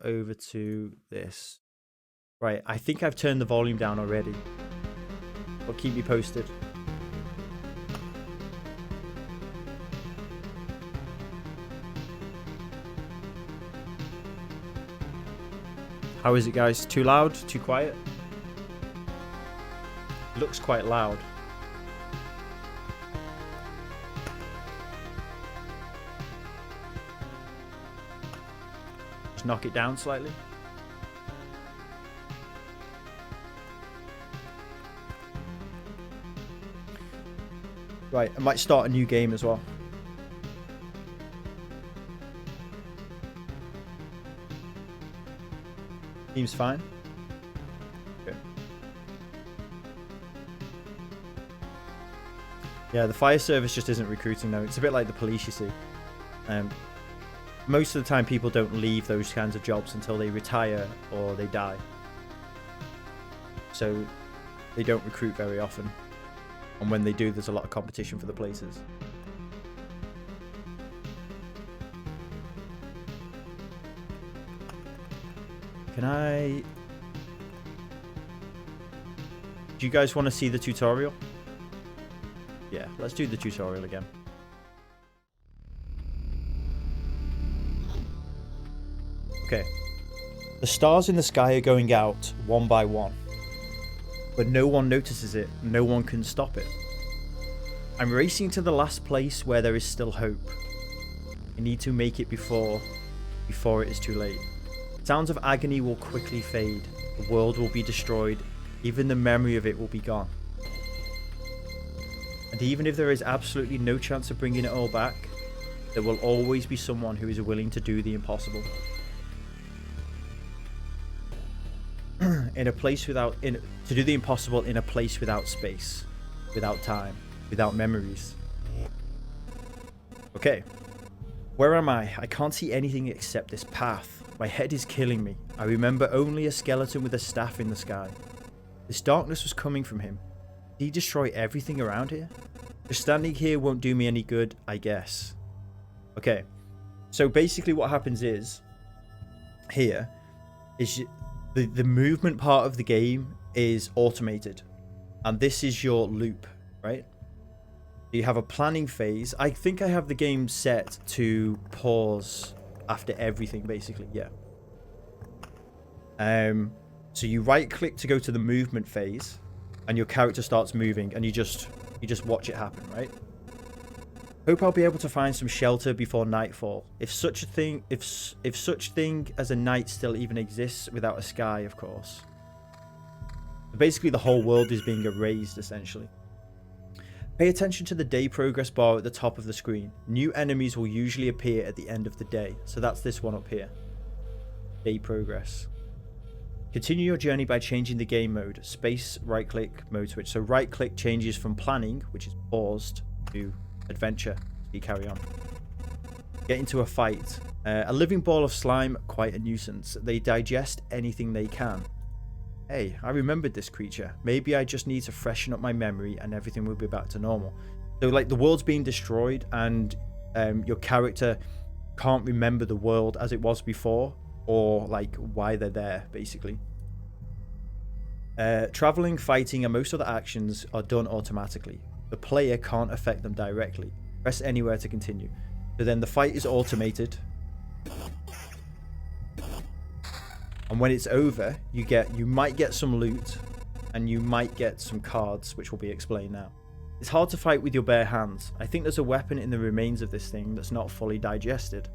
over to this. Right, I think I've turned the volume down already. But keep me posted. How is it, guys? Too loud? Too quiet? Looks quite loud. Just knock it down slightly. Right, I might start a new game as well. Seems fine. Okay. Yeah, the fire service just isn't recruiting though. It's a bit like the police, you see. Most of the time people don't leave those kinds of jobs until they retire or they die. So they don't recruit very often. And when they do, there's a lot of competition for the places. Can I... Do you guys want to see the tutorial? Yeah, let's do the tutorial again. Okay. The stars in the sky are going out one by one. But no one notices it. No one can stop it. I'm racing to the last place where there is still hope. I need to make it before it is too late. Sounds of agony will quickly fade. The world will be destroyed. Even the memory of it will be gone. And even if there is absolutely no chance of bringing it all back, there will always be someone who is willing to do the impossible. To do the impossible in a place without space, without time, without memories. Okay. Where am I? I can't see anything except this path. My head is killing me. I remember only a skeleton with a staff in the sky. This darkness was coming from him. Did he destroy everything around here? Just standing here won't do me any good, I guess. Okay. So basically what happens is, here, is the movement part of the game is automated. And this is your loop, right? You have a planning phase. I think I have the game set to pause after everything, basically, yeah. So you right click to go to the movement phase and your character starts moving and you just watch it happen, right? Hope I'll be able to find some shelter before nightfall. If such thing as a night still even exists without a sky, of course. Basically the whole world is being erased, essentially. Pay attention to the day progress bar at the top of the screen. New enemies will usually appear at the end of the day. So that's this one up here. Day progress. Continue your journey by changing the game mode. Space, right click, mode switch. So right click changes from planning, which is paused, to adventure. You carry on. Get into a fight. A living ball of slime, quite a nuisance. They digest anything they can. Hey, I remembered this creature. Maybe I just need to freshen up my memory and everything will be back to normal. So like the world's being destroyed and your character can't remember the world as it was before or like why they're there, basically. Traveling, fighting and most other actions are done automatically. The player can't affect them directly. Press anywhere to continue. So then the fight is automated. And when it's over, you might get some loot and you might get some cards, which will be explained now. It's hard to fight with your bare hands. I think there's a weapon in the remains of this thing that's not fully digested.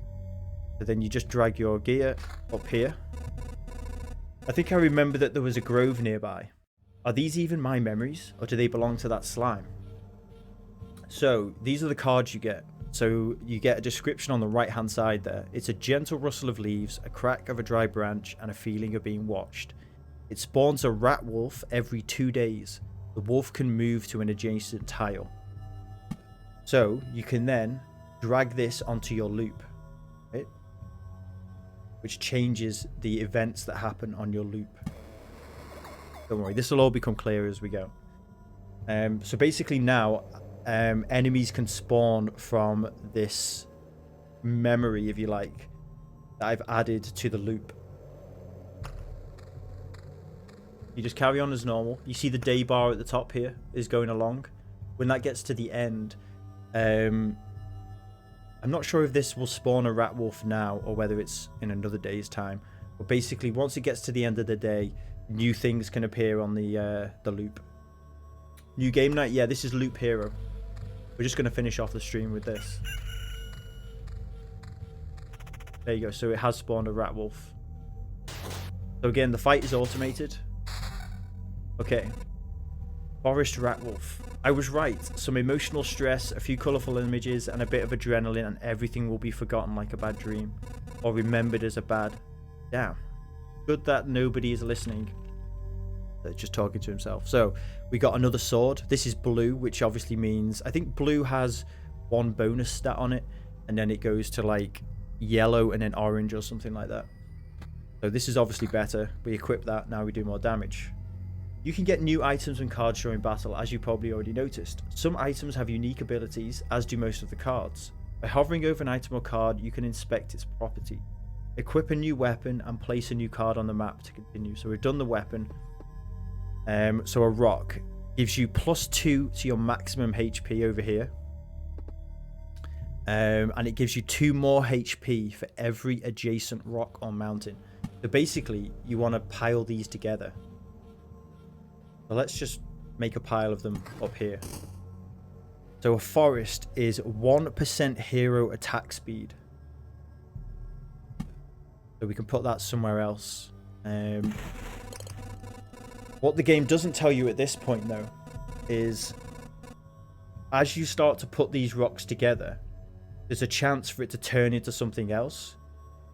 So then you just drag your gear up here. I think I remember that there was a grove nearby. Are these even my memories, or do they belong to that slime? So these are the cards you get. So you get a description on the right hand side there. It's a gentle rustle of leaves, a crack of a dry branch, and a feeling of being watched. It spawns a rat wolf every 2 days. The wolf can move to an adjacent tile. So you can then drag this onto your loop, right? Which changes the events that happen on your loop. Don't worry, this will all become clearer as we go. So basically now, enemies can spawn from this memory, if you like, that I've added to the loop. You just carry on as normal. You see the day bar at the top here is going along. When that gets to the end, I'm not sure if this will spawn a rat wolf now or whether it's in another day's time. But basically, once it gets to the end of the day, new things can appear on the loop. New game night? Yeah, this is Loop Hero. We're just going to finish off the stream with this. There you go. So it has spawned a rat wolf. So again, the fight is automated. Okay. Forest rat wolf. I was right. Some emotional stress, a few colourful images, and a bit of adrenaline, and everything will be forgotten like a bad dream. Or remembered as a bad... Damn. Good that nobody is listening. They're just talking to himself. So, we got another sword. This is blue, which obviously means... I think blue has one bonus stat on it, and then it goes to, like, yellow and then orange or something like that. So this is obviously better. We equip that, now we do more damage. You can get new items and cards during battle, as you probably already noticed. Some items have unique abilities, as do most of the cards. By hovering over an item or card, you can inspect its property. Equip a new weapon and place a new card on the map to continue. So we've done the weapon. So a rock gives you +2 to your maximum HP over here. And it gives you 2 more HP for every adjacent rock or mountain. So basically, you want to pile these together. So let's just make a pile of them up here. So a forest is 1% hero attack speed. So we can put that somewhere else. What the game doesn't tell you at this point, though, is as you start to put these rocks together, there's a chance for it to turn into something else.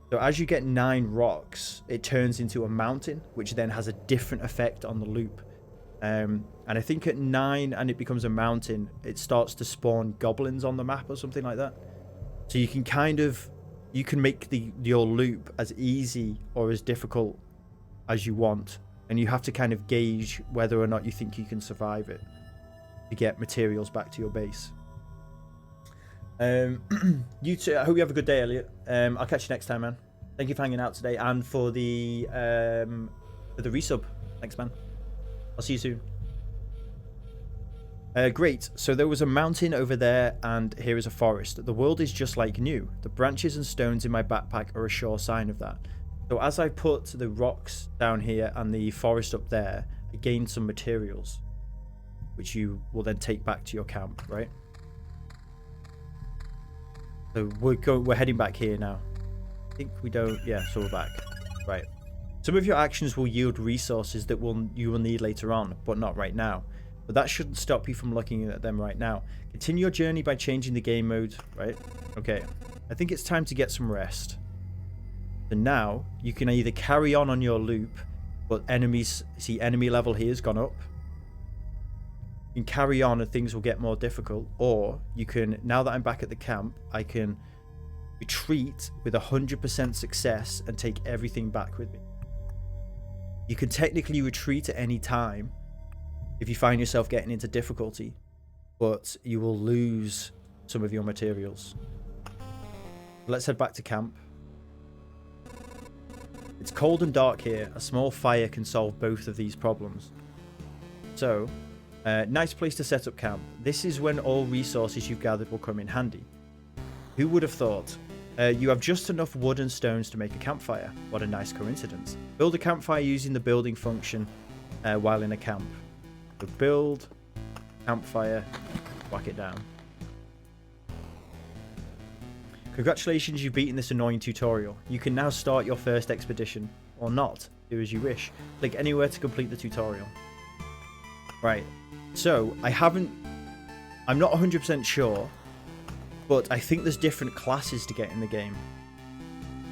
So as you get 9 rocks, it turns into a mountain, which then has a different effect on the loop. And I think at 9 and it becomes a mountain, it starts to spawn goblins on the map or something like that. So you can kind of, you can make your loop as easy or as difficult as you want. And you have to kind of gauge whether or not you think you can survive it to get materials back to your base. You too, I hope you have a good day, Elliot. I'll catch you next time, man. Thank you for hanging out today and for the resub. Thanks, man. I'll see you soon. Great. So there was a mountain over there and here is a forest. The world is just like new. The branches and stones in my backpack are a sure sign of that. So as I put the rocks down here and the forest up there, I gained some materials, which you will then take back to your camp, right? So we're heading back here now. I think we don't... Yeah, so we're back. Right. Some of your actions will yield resources that you will need later on, but not right now. But that shouldn't stop you from looking at them right now. Continue your journey by changing the game mode, right? Okay. I think it's time to get some rest. So now, you can either carry on your loop, but enemies... See, enemy level here has gone up. You can carry on and things will get more difficult, or you can, now that I'm back at the camp, I can retreat with 100% success and take everything back with me. You can technically retreat at any time if you find yourself getting into difficulty, but you will lose some of your materials. Let's head back to camp. It's cold and dark here. A small fire can solve both of these problems. So... nice place to set up camp. This is when all resources you've gathered will come in handy. Who would have thought? You have just enough wood and stones to make a campfire. What a nice coincidence. Build a campfire using the building function while in a camp. So build, campfire, whack it down. Congratulations, you've beaten this annoying tutorial. You can now start your first expedition. Or not. Do as you wish. Click anywhere to complete the tutorial. Right. So, I'm not 100% sure, but I think there's different classes to get in the game.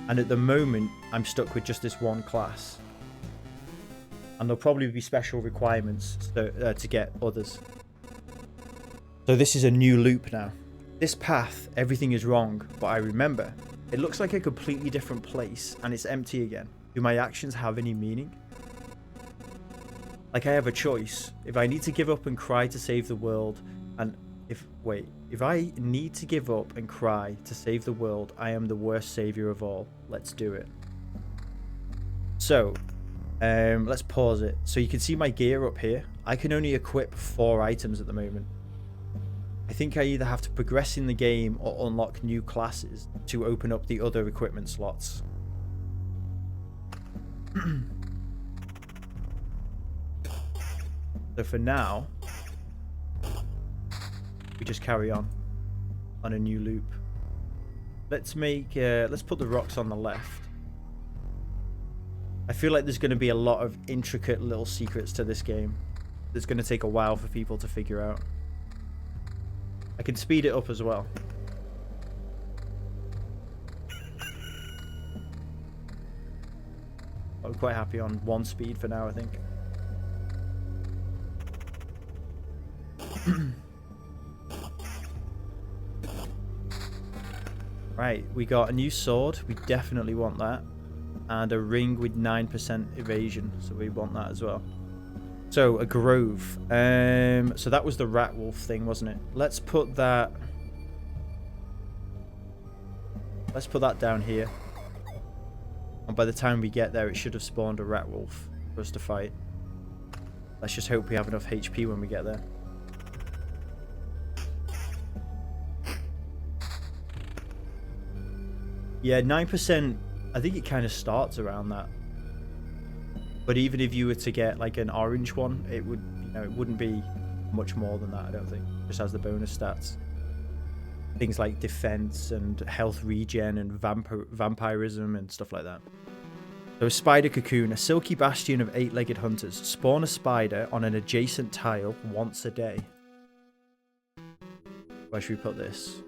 And at the moment, I'm stuck with just this one class. And there'll probably be special requirements to get others. So this is a new loop now. This path, everything is wrong, but I remember. It looks like a completely different place, and it's empty again. Do my actions have any meaning? Like I have a choice. If I need to give up and cry to save the world, and if I need to give up and cry to save the world, I am the worst savior of all. Let's do it. So, Let's pause it. So you can see my gear up here. I can only equip 4 items at the moment. I think I either have to progress in the game or unlock new classes to open up the other equipment slots. So for now, we just carry on a new loop. Let's put the rocks on the left. I feel like there's going to be a lot of intricate little secrets to this game. It's going to take a while for people to figure out. I can speed it up as well. I'm quite happy on 1 speed for now, I think. Right, we got a new sword. We definitely want that. And a ring with 9% evasion, so we want that as well. So, a grove. So that was the rat wolf thing, wasn't it? Let's put that down here. And by the time we get there, it should have spawned a rat wolf for us to fight. Let's just hope we have enough HP when we get there. Yeah, 9%, I think it kind of starts around that. But even if you were to get like an orange one, it would, it wouldn't be much more than that, I don't think. It just has the bonus stats. Things like defense and health regen and vampirism and stuff like that. So a spider cocoon, a silky bastion of 8-legged hunters. Spawn a spider on an adjacent tile once a day. Where should we put this?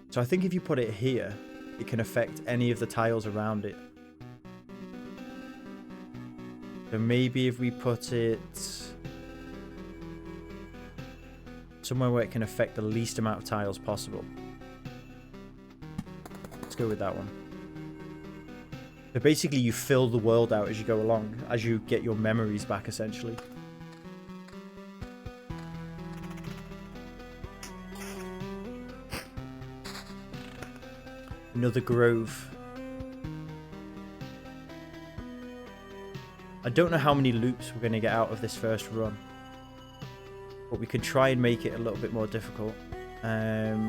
So I think if you put it here, it can affect any of the tiles around it. So maybe if we put it somewhere where it can affect the least amount of tiles possible. Let's go with that one. So basically you fill the world out as you go along, as you get your memories back essentially. Another grove. I don't know how many loops we're going to get out of this first run, but we can try and make it a little bit more difficult. You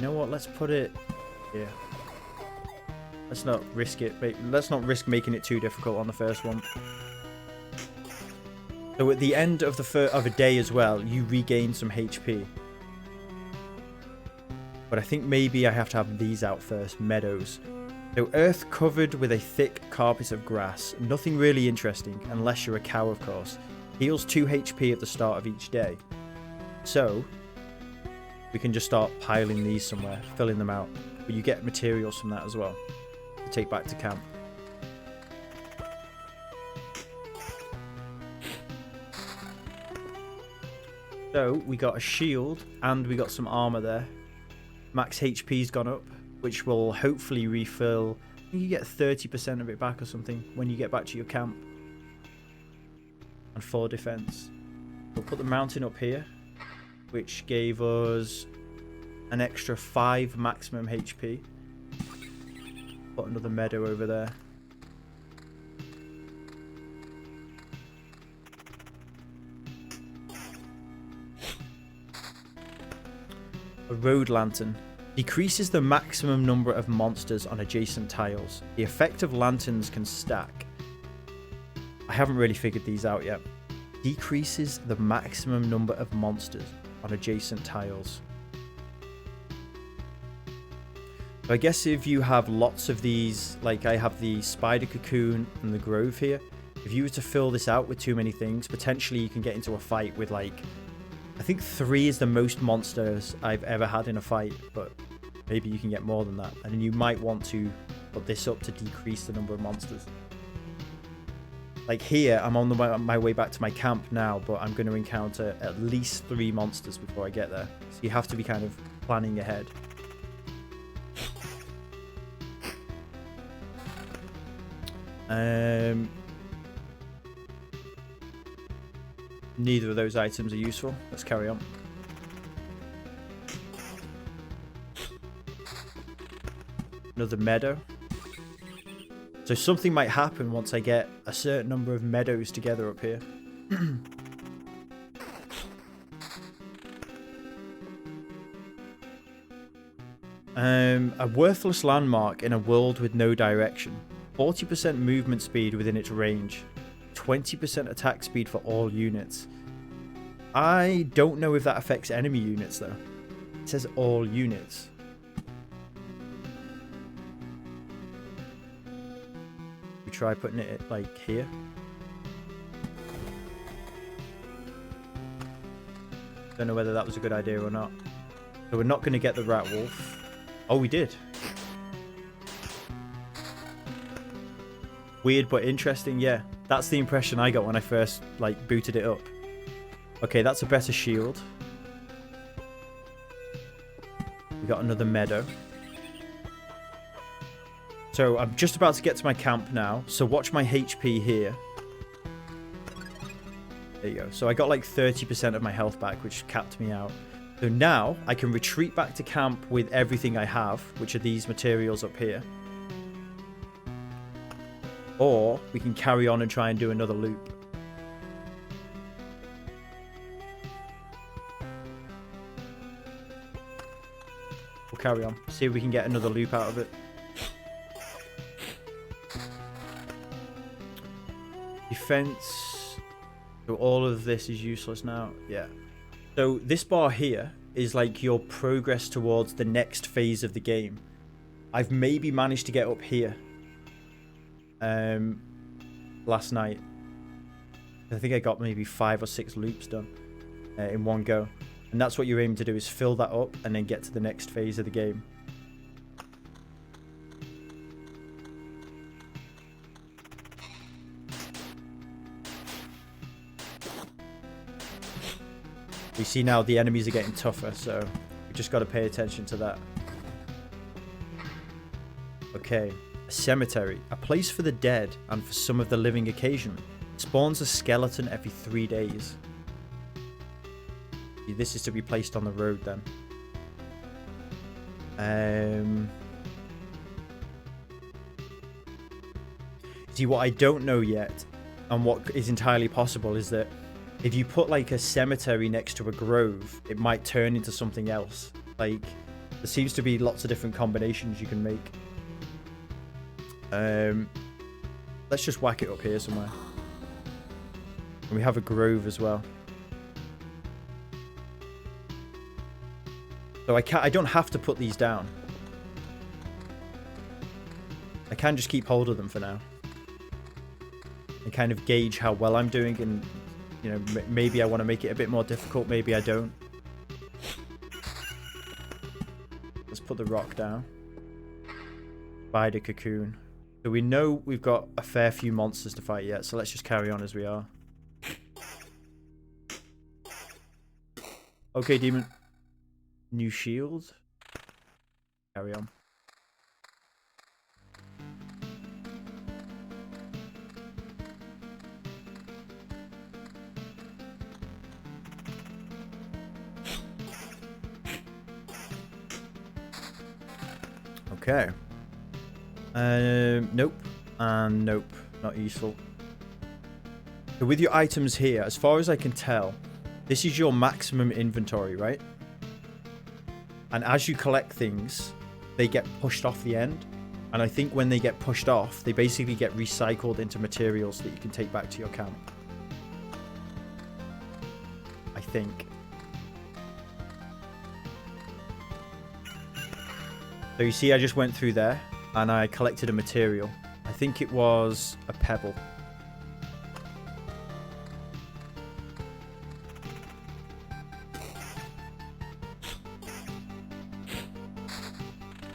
know what? Let's put it here. Let's not risk it. Let's not risk making it too difficult on the first one. So at the end of a day as well, you regain some HP. But I think maybe I have to have these out first. Meadows. So earth covered with a thick carpet of grass. Nothing really interesting, unless you're a cow, of course. Heals 2 HP at the start of each day. So we can just start piling these somewhere, filling them out. But you get materials from that as well to take back to camp. So we got a shield and we got some armor there. Max HP's gone up, which will hopefully refill. I think you get 30% of it back or something when you get back to your camp. And 4 defense. We'll put the mountain up here, which gave us an extra 5 maximum HP. Put another meadow over there. A road lantern. Decreases the maximum number of monsters on adjacent tiles. The effect of lanterns can stack. I haven't really figured these out yet. Decreases the maximum number of monsters on adjacent tiles. So I guess if you have lots of these, like I have the spider cocoon and the grove here, if you were to fill this out with too many things, potentially you can get into a fight with like, I think 3 is the most monsters I've ever had in a fight, but maybe you can get more than that. And then you might want to put this up to decrease the number of monsters. Like here, I'm on my way back to my camp now, but I'm going to encounter at least 3 monsters before I get there. So you have to be kind of planning ahead. Neither of those items are useful. Let's carry on. Another meadow. So something might happen once I get a certain number of meadows together up here. A worthless landmark in a world with no direction. 40% movement speed within its range. 20% attack speed for all units. I don't know if that affects enemy units though. It says all units. We try putting it like here. Don't know whether that was a good idea or not. So we're not going to get the rat wolf. Oh, we did. Weird but interesting, yeah. That's the impression I got when I first like booted it up. Okay, that's a better shield. We got another meadow. So I'm just about to get to my camp now. So watch my HP here. There you go. So I got like 30% of my health back, which capped me out. So now I can retreat back to camp with everything I have, which are these materials up here. Or we can carry on and try and do another loop. We'll carry on. See if we can get another loop out of it. Defense. So all of this is useless now. Yeah. So this bar here is like your progress towards the next phase of the game. I've maybe managed to get up here last night. I think I got maybe 5 or 6 loops done in one go. And that's what you're aiming to do, is fill that up and then get to the next phase of the game. We see now the enemies are getting tougher, so we just got to pay attention to that. Okay, a cemetery, a place for the dead and for some of the living occasionally. Spawns a skeleton every 3 days. This is to be placed on the road then. See, what I don't know yet, and what is entirely possible, is that if you put like a cemetery next to a grove, it might turn into something else. Like, there seems to be lots of different combinations you can make. Let's just whack it up here somewhere. And we have a grove as well. So I don't have to put these down. I can just keep hold of them for now. And kind of gauge how well I'm doing, and you know, maybe I want to make it a bit more difficult, maybe I don't. Let's put the rock down. Spider cocoon. So we know we've got a fair few monsters to fight yet, so let's just carry on as we are. Okay, demon. New shield. Carry on. Okay. Nope. And nope. Not useful. So with your items here, as far as I can tell, this is your maximum inventory, right? And as you collect things, they get pushed off the end. And I think when they get pushed off, they basically get recycled into materials that you can take back to your camp. I think. So you see, I just went through there and I collected a material. I think it was a pebble.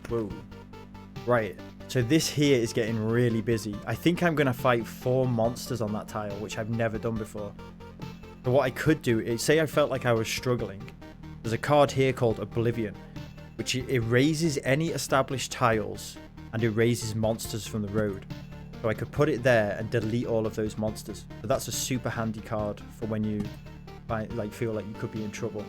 Whoa. Right. So this here is getting really busy. I think I'm going to fight 4 monsters on that tile, which I've never done before. So what I could do is, say I felt like I was struggling. There's a card here called Oblivion, which erases any established tiles and erases monsters from the road. So I could put it there and delete all of those monsters. So that's a super handy card for when you feel like you could be in trouble.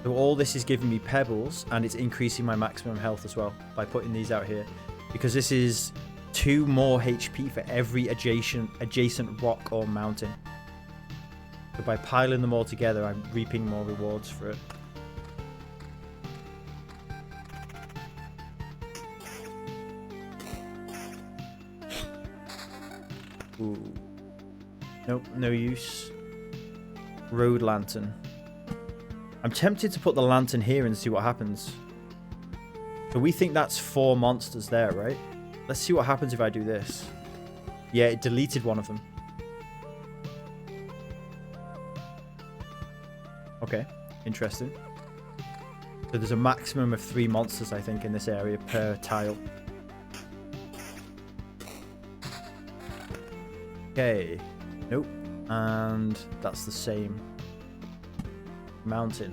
So all this is giving me pebbles, and it's increasing my maximum health as well by putting these out here. Because this is 2 more HP for every adjacent rock or mountain. So by piling them all together, I'm reaping more rewards for it. Ooh. Nope, no use. Road lantern. I'm tempted to put the lantern here and see what happens. So we think that's 4 monsters there, right? Let's see what happens if I do this. Yeah, it deleted one of them. Okay, interesting. So there's a maximum of 3 monsters, I think, in this area per tile. Okay, nope. And that's the same. Mountain.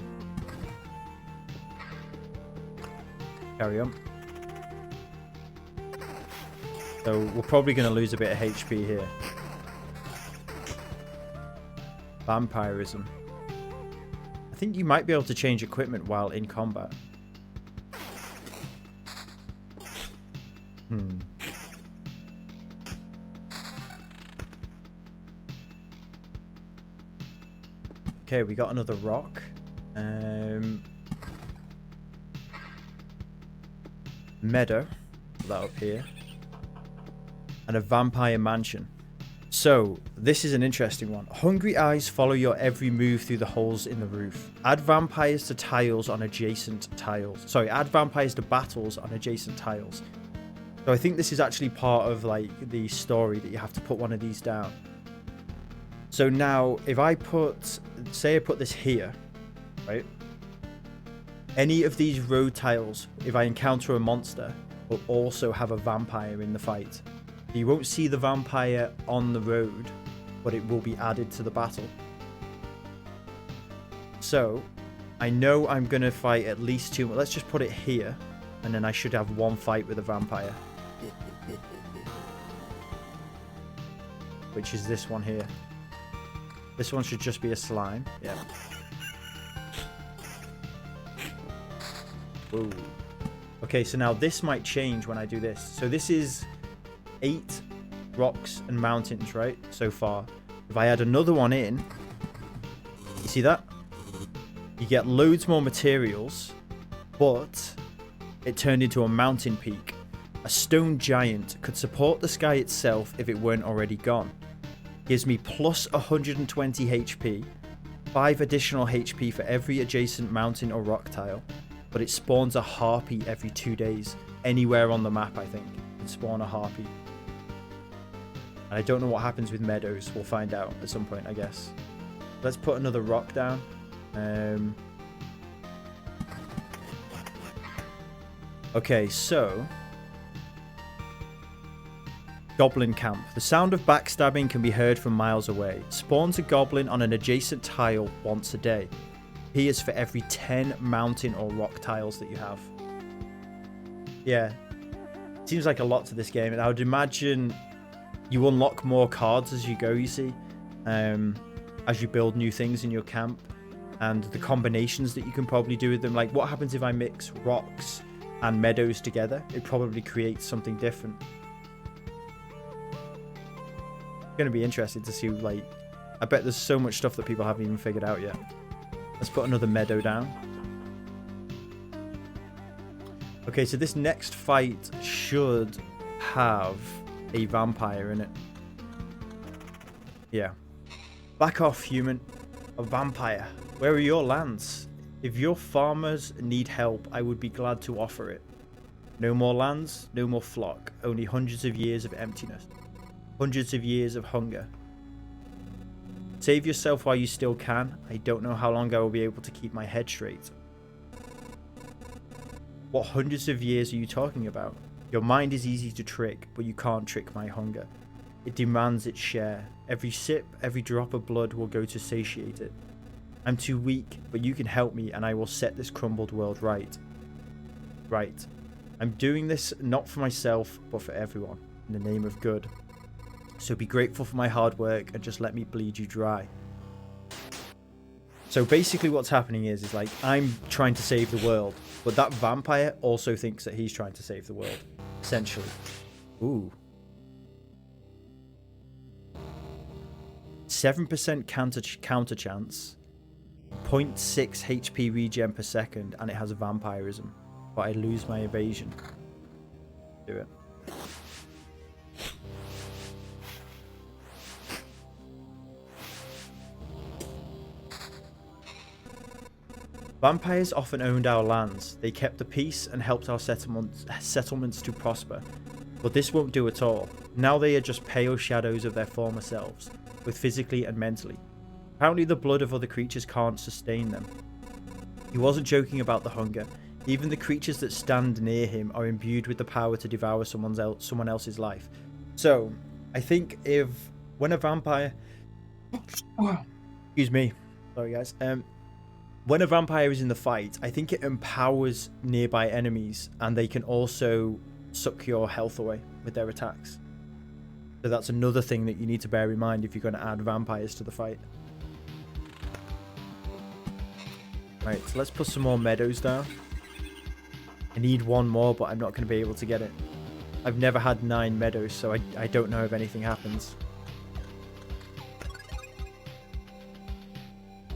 Carry on. So we're probably going to lose a bit of HP here. Vampirism. I think you might be able to change equipment while in combat. Okay, we got another rock. Meadow. Put that up here. And a vampire mansion. So, this is an interesting one. Hungry eyes follow your every move through the holes in the roof. Add vampires to tiles on adjacent tiles. Sorry, add vampires to battles on adjacent tiles. So I think this is actually part of like the story that you have to put one of these down. So now, if I put, say I put this here, right? Any of these road tiles, if I encounter a monster, will also have a vampire in the fight. You won't see the vampire on the road, but it will be added to the battle. So, I know I'm going to fight at least 2 more. Let's just put it here, and then I should have 1 fight with a vampire. Which is this one here. This one should just be a slime. Yeah. Whoa. Okay, so now this might change when I do this. So this is 8 rocks and mountains, right? So far. If I add another one in, you see that? You get loads more materials, but it turned into a mountain peak. A stone giant could support the sky itself if it weren't already gone. Gives me plus 120 HP, 5 additional HP for every adjacent mountain or rock tile, but it spawns a harpy every 2 days. Anywhere on the map, I think, you can spawn a harpy. And I don't know what happens with meadows. We'll find out at some point, I guess. Let's put another rock down. Okay, so... Goblin camp. The sound of backstabbing can be heard from miles away. Spawns a goblin on an adjacent tile once a day. Appears for every 10 mountain or rock tiles that you have. Yeah. Seems like a lot to this game, and I would imagine you unlock more cards as you go, you see. As you build new things in your camp. And the combinations that you can probably do with them. Like, what happens if I mix rocks and meadows together? It probably creates something different. Going to be interesting to see, like, I bet there's so much stuff that people haven't even figured out yet. Let's put another meadow down. Okay, so this next fight should have a vampire in it. Yeah. Back off, human. A vampire. Where are your lands? If your farmers need help, I would be glad to offer it. No more lands, no more flock. Only hundreds of years of emptiness. Hundreds of years of hunger. Save yourself while you still can. I don't know how long I will be able to keep my head straight. What hundreds of years are you talking about? Your mind is easy to trick, but you can't trick my hunger. It demands its share. Every sip, every drop of blood will go to satiate it. I'm too weak, but you can help me and I will set this crumbled world right. Right. I'm doing this not for myself, but for everyone, in the name of good. So be grateful for my hard work and just let me bleed you dry. So basically what's happening is like I'm trying to save the world, but that vampire also thinks that he's trying to save the world, essentially. Ooh. 7% counter chance, 0.6 HP regen per second, and it has a vampirism, but I lose my evasion. Do it. Vampires often owned our lands. They kept the peace and helped our settlements to prosper. But this won't do at all. Now they are just pale shadows of their former selves, both physically and mentally. Apparently the blood of other creatures can't sustain them. He wasn't joking about the hunger. Even the creatures that stand near him are imbued with the power to devour someone else's life. So, I think when a vampire... Excuse me. Sorry guys. When a vampire is in the fight, I think it empowers nearby enemies, and they can also suck your health away with their attacks. So that's another thing that you need to bear in mind if you're going to add vampires to the fight. Right, so let's put some more meadows down. I need one more, but I'm not going to be able to get it. I've never had 9 meadows, so I don't know if anything happens.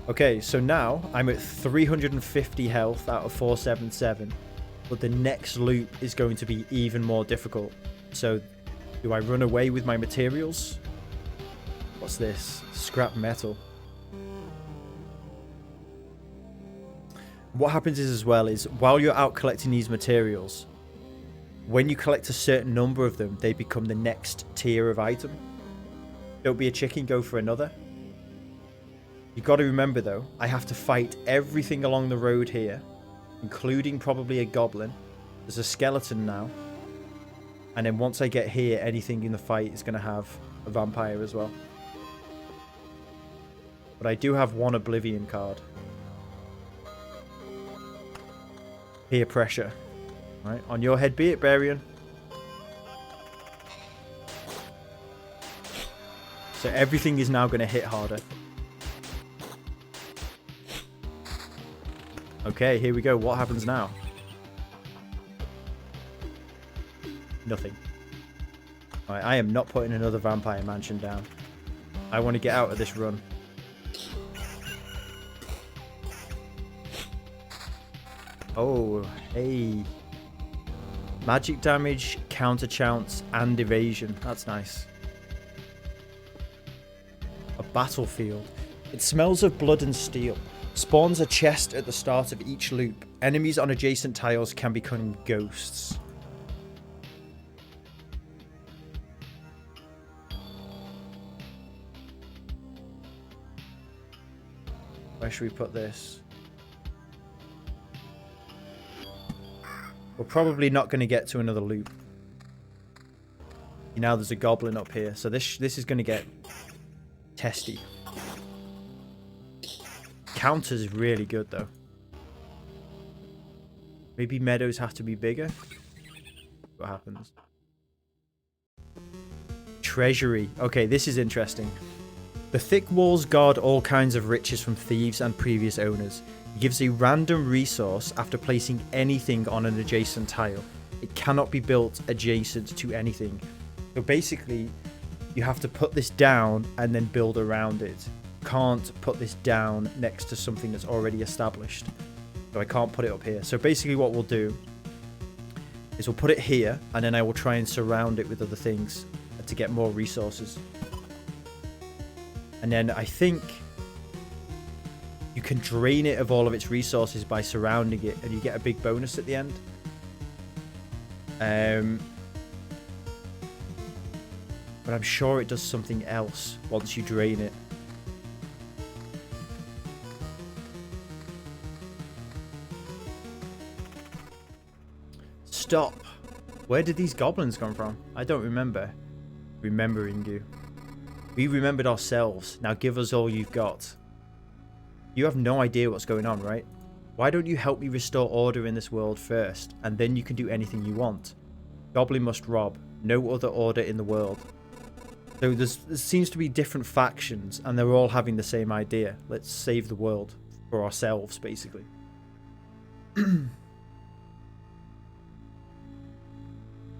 Okay, so now I'm at 350 health out of 477, but the next loop is going to be even more difficult. So, do I run away with my materials? What's this? Scrap metal. What happens is as well is, while you're out collecting these materials, when you collect a certain number of them, they become the next tier of item. Don't be a chicken, go for another. You've got to remember though, I have to fight everything along the road here, including probably a goblin. There's a skeleton now. And then once I get here, anything in the fight is going to have a vampire as well. But I do have one Oblivion card. Peer pressure. Right, on your head be it, Barian. So everything is now going to hit harder. Okay, here we go. What happens now? Nothing. Alright, I am not putting another vampire mansion down. I want to get out of this run. Oh, hey. Magic damage, counter chance, and evasion. That's nice. A battlefield. It smells of blood and steel. Spawns a chest at the start of each loop. Enemies on adjacent tiles can become ghosts. Where should we put this? We're probably not going to get to another loop. Now there's a goblin up here, so this is going to get testy. Counters is really good though. Maybe meadows have to be bigger. What happens? Treasury. Okay, this is interesting. The thick walls guard all kinds of riches from thieves and previous owners. It gives a random resource after placing anything on an adjacent tile. It cannot be built adjacent to anything. So basically, you have to put this down and then build around it. Can't put this down next to something that's already established. So I can't put it up here. So basically what we'll do is we'll put it here, and then I will try and surround it with other things to get more resources. And then I think you can drain it of all of its resources by surrounding it, and you get a big bonus at the end. But I'm sure it does something else once you drain it. Stop. Where did these goblins come from? I don't remember. Remembering you. We remembered ourselves. Now give us all you've got. You have no idea what's going on, right? Why don't you help me restore order in this world first, and then you can do anything you want? Goblin must rob. No other order in the world. So there seems to be different factions, and they're all having the same idea. Let's save the world for ourselves, basically.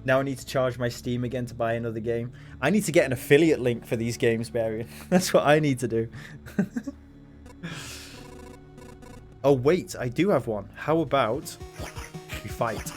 Now I need to charge my Steam again to buy another game. I need to get an affiliate link for these games, Marion. That's what I need to do. Oh, wait. I do have one. How about we fight?